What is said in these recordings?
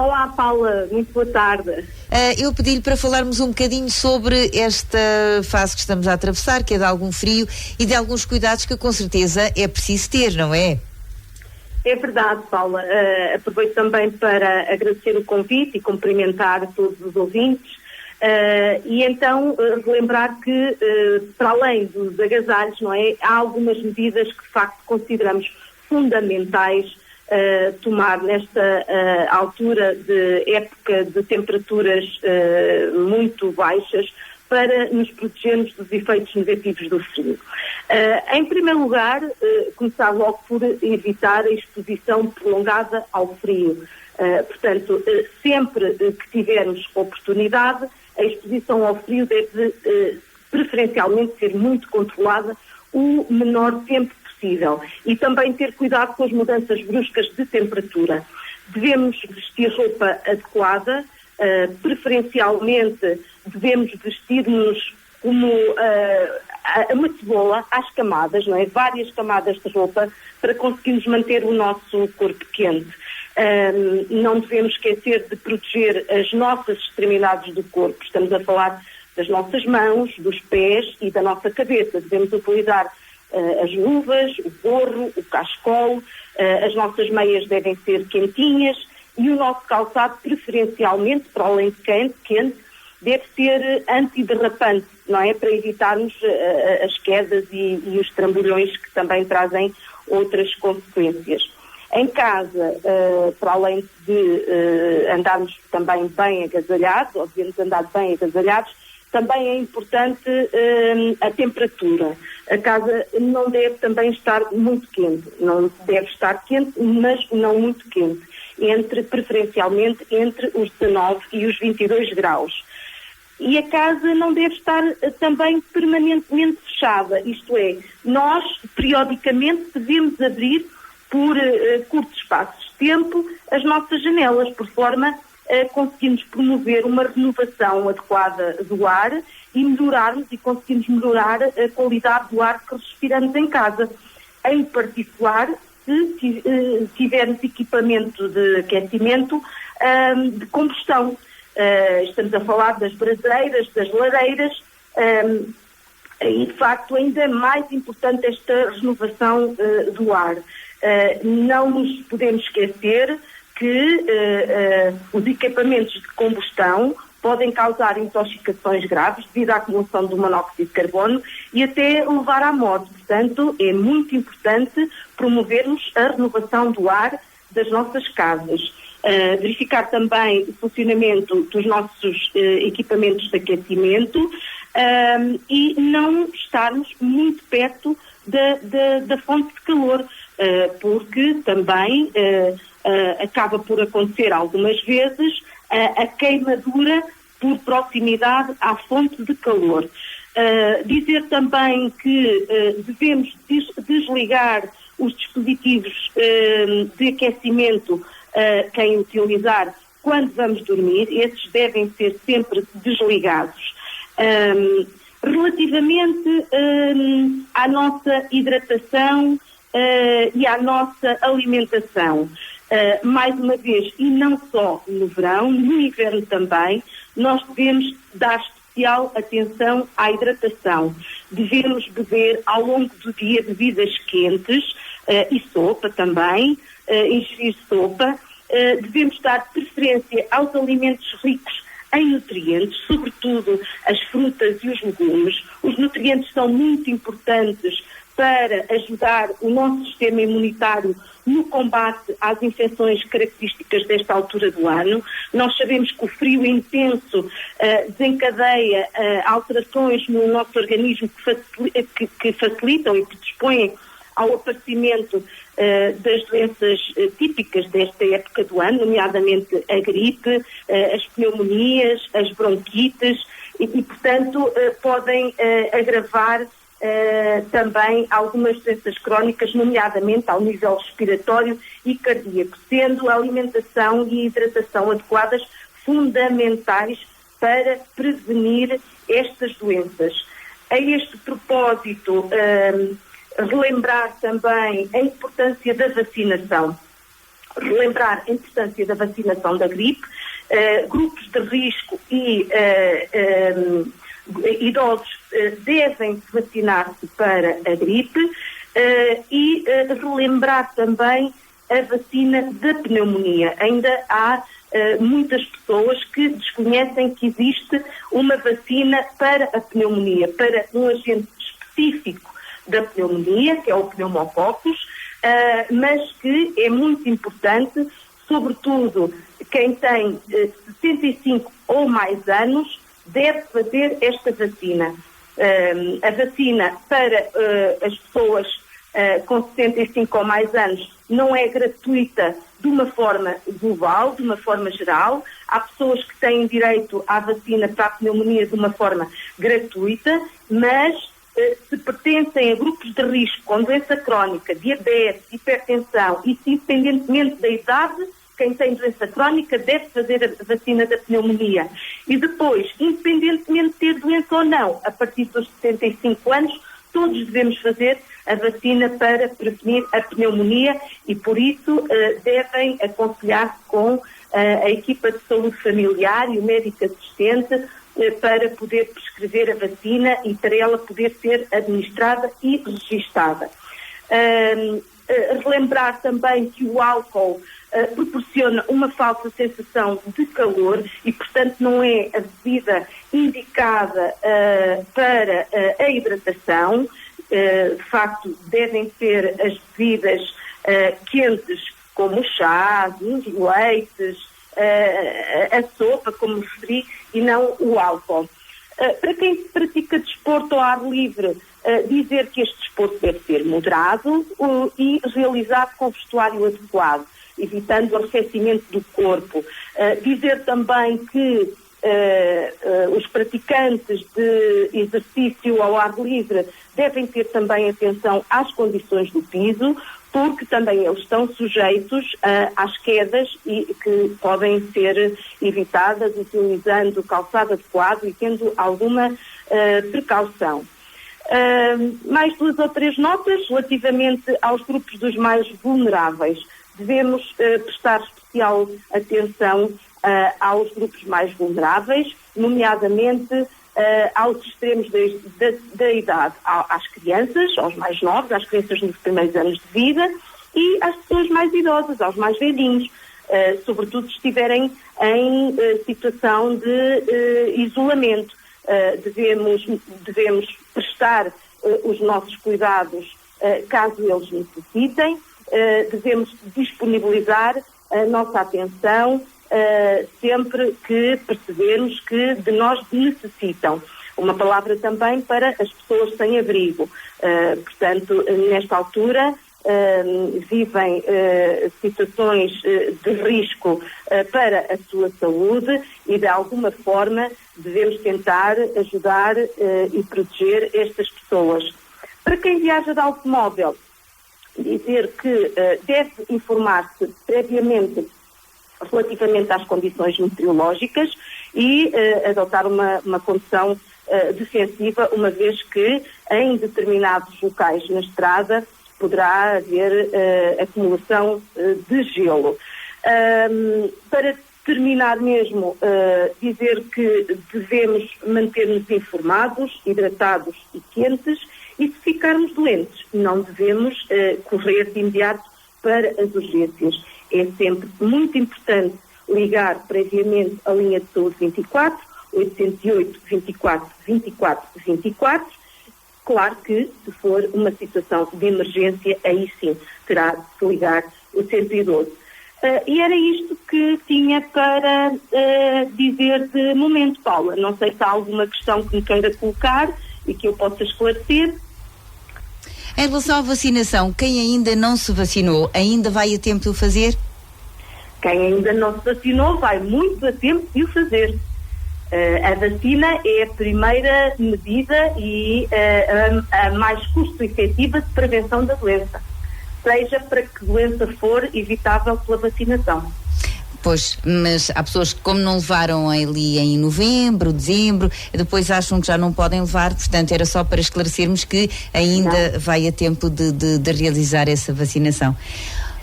Olá, Paula, muito boa tarde. Eu pedi-lhe para falarmos um bocadinho sobre esta fase que estamos a atravessar, que é de algum frio e de alguns cuidados que com certeza é preciso ter, não é? É verdade, Paula. Aproveito também para agradecer o convite e cumprimentar todos os ouvintes. E então relembrar que, para além dos agasalhos, não é, há algumas medidas que de facto consideramos fundamentais tomar nesta altura de época de temperaturas muito baixas para nos protegermos dos efeitos negativos do frio. Em primeiro lugar, começar logo por evitar a exposição prolongada ao frio. Portanto, sempre que tivermos oportunidade, a exposição ao frio deve preferencialmente ser muito controlada o menor tempo possível e também ter cuidado com as mudanças bruscas de temperatura. Devemos vestir roupa adequada, preferencialmente devemos vestir-nos como uma cebola às camadas, não é? Várias camadas de roupa para conseguirmos manter o nosso corpo quente. Não devemos esquecer de proteger as nossas extremidades do corpo. Estamos a falar das nossas mãos, dos pés e da nossa cabeça. Devemos utilizar as luvas, o gorro, o cachecol, as nossas meias devem ser quentinhas e o nosso calçado, preferencialmente, para além de quente, deve ser antiderrapante, não é? Para evitarmos as quedas e os trambolhões que também trazem outras consequências. Em casa, para além de andarmos também bem agasalhados, ou devemos andar bem agasalhados, também é importante a temperatura. A casa não deve também estar muito quente. Não deve estar quente, mas não muito quente. Preferencialmente entre os 19 e os 22 graus. E a casa não deve estar também permanentemente fechada. Isto é, nós periodicamente devemos abrir por curtos espaços de tempo as nossas janelas, por forma a conseguirmos promover uma renovação adequada do ar e conseguirmos melhorar a qualidade do ar que respiramos em casa. Em particular, se tivermos equipamento de aquecimento de combustão. Estamos a falar das braseiras, das lareiras, e de facto ainda é mais importante esta renovação do ar. Não nos podemos esquecer que os equipamentos de combustão podem causar intoxicações graves devido à acumulação do monóxido de carbono e até levar à morte. Portanto, é muito importante promovermos a renovação do ar das nossas casas. Verificar também o funcionamento dos nossos equipamentos de aquecimento e não estarmos muito perto da fonte de calor, porque também acaba por acontecer algumas vezes a queimadura por proximidade à fonte de calor. Dizer também que devemos desligar os dispositivos de aquecimento quem utilizar quando vamos dormir. Esses devem ser sempre desligados. Relativamente à nossa hidratação e à nossa alimentação, mais uma vez, e não só no verão, no inverno também, nós devemos dar especial atenção à hidratação. Devemos beber ao longo do dia bebidas quentes e sopa também, ingerir sopa. Devemos dar preferência aos alimentos ricos em nutrientes, sobretudo as frutas e os legumes. Os nutrientes são muito importantes para ajudar o nosso sistema imunitário no combate às infecções características desta altura do ano. Nós sabemos que o frio intenso desencadeia alterações no nosso organismo que facilitam e predispõem ao aparecimento das doenças típicas desta época do ano, nomeadamente a gripe, as pneumonias, as bronquites e portanto, podem agravar também algumas doenças crónicas, nomeadamente ao nível respiratório e cardíaco, sendo a alimentação e a hidratação adequadas fundamentais para prevenir estas doenças. A este propósito, relembrar também a importância da vacinação. relembrar a importância da vacinação da gripe, grupos de risco e idosos devem vacinar-se para a gripe, e relembrar também a vacina da pneumonia. Ainda há muitas pessoas que desconhecem que existe uma vacina para a pneumonia, para um agente específico da pneumonia, que é o pneumococcus, mas que é muito importante, sobretudo quem tem 65 ou mais anos, deve fazer esta vacina. A vacina para as pessoas com 65 ou mais anos não é gratuita de uma forma global, de uma forma geral. Há pessoas que têm direito à vacina para a pneumonia de uma forma gratuita, mas se pertencem a grupos de risco com doença crónica, diabetes, hipertensão e se independentemente da idade, quem tem doença crónica deve fazer a vacina da pneumonia. E depois, independentemente de ter doença ou não, a partir dos 75 anos, todos devemos fazer a vacina para prevenir a pneumonia e, por isso, devem aconselhar-se com a equipa de saúde familiar e o médico assistente para poder prescrever a vacina e para ela poder ser administrada e registada. Relembrar também que o álcool proporciona uma falsa sensação de calor e, portanto, não é a bebida indicada para a hidratação. De facto, devem ser as bebidas quentes, como o chá, os leites, a sopa, como referi, e não o álcool. Para quem pratica desporto ao ar livre, dizer que este desporto deve ser moderado e realizado com vestuário adequado, evitando o arrefecimento do corpo. Dizer também que os praticantes de exercício ao ar livre devem ter também atenção às condições do piso, porque também eles estão sujeitos às quedas e que podem ser evitadas utilizando calçado adequado e tendo alguma precaução. Mais 2 ou 3 notas relativamente aos grupos dos mais vulneráveis. Devemos prestar especial atenção aos grupos mais vulneráveis, nomeadamente aos extremos da idade, às crianças, aos mais novos, às crianças nos primeiros anos de vida e às pessoas mais idosas, aos mais velhinhos, sobretudo se estiverem em situação de isolamento. Devemos prestar os nossos cuidados caso eles necessitem, devemos disponibilizar a nossa atenção sempre que percebermos que de nós necessitam. Uma palavra também para as pessoas sem abrigo. Portanto, nesta altura, vivem situações de risco para a sua saúde e, de alguma forma, devemos tentar ajudar e proteger estas pessoas. Para quem viaja de automóvel, dizer que deve informar-se previamente relativamente às condições meteorológicas e adotar uma condução defensiva, uma vez que em determinados locais na estrada poderá haver acumulação de gelo. Para terminar mesmo, dizer que devemos manter-nos informados, hidratados e quentes, e se ficarmos doentes, não devemos correr de imediato para as urgências. É sempre muito importante ligar previamente a linha de saúde 24, 808 24 24 24. Claro que, se for uma situação de emergência, aí sim terá de se ligar o 112. E era isto que tinha para dizer de momento, Paula. Não sei se há alguma questão que me queira colocar e que eu possa esclarecer. Em relação à vacinação, quem ainda não se vacinou, ainda vai a tempo de o fazer? Quem ainda não se vacinou vai muito a tempo de o fazer. A vacina é a primeira medida e a mais custo-efetiva de prevenção da doença, seja para que doença for evitável pela vacinação. Pois, mas há pessoas que, como não levaram ali em novembro, dezembro, depois acham que já não podem levar, portanto era só para esclarecermos que ainda vai a tempo de realizar essa vacinação.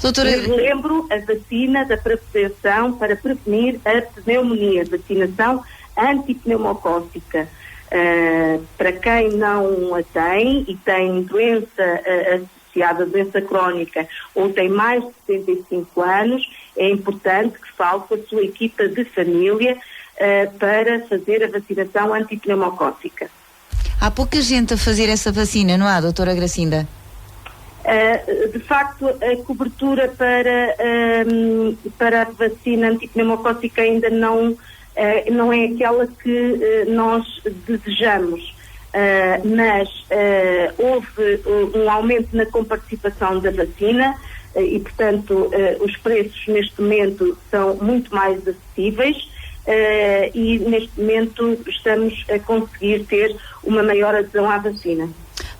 Doutora... Lembro a vacina da prevenção para prevenir a pneumonia, vacinação antipneumocócica. Para quem não a tem e tem doença associada, doença crónica, ou tem mais de 75 anos, é importante que fale com a sua equipa de família para fazer a vacinação antipneumocócica. Há pouca gente a fazer essa vacina, não há, doutora Gracinda? De facto, a cobertura para a vacina antipneumocócica ainda não é aquela que nós desejamos, mas houve um aumento na comparticipação da vacina e, portanto, os preços neste momento são muito mais acessíveis. E neste momento estamos a conseguir ter uma maior adesão à vacina.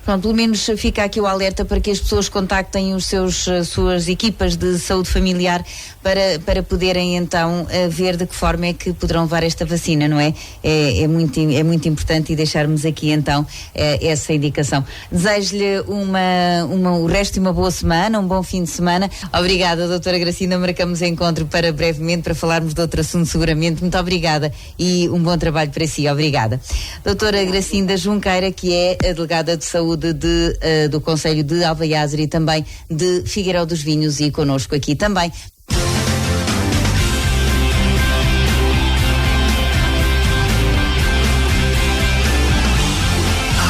Pronto, pelo menos fica aqui o alerta para que as pessoas contactem suas equipas de saúde familiar para poderem então ver de que forma é que poderão levar esta vacina, não é? É muito importante e deixarmos aqui então essa indicação. Desejo-lhe o resto de uma boa semana, um bom fim de semana. Obrigada, doutora Gracinda, marcamos encontro para brevemente para falarmos de outro assunto seguramente. Muito obrigada e um bom trabalho para si. Obrigada. Doutora Gracinda Junqueira, que é a delegada de saúde do Concelho de Alvaiazer e também de Figueirão dos Vinhos, e connosco aqui também.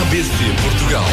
ABC Portugal.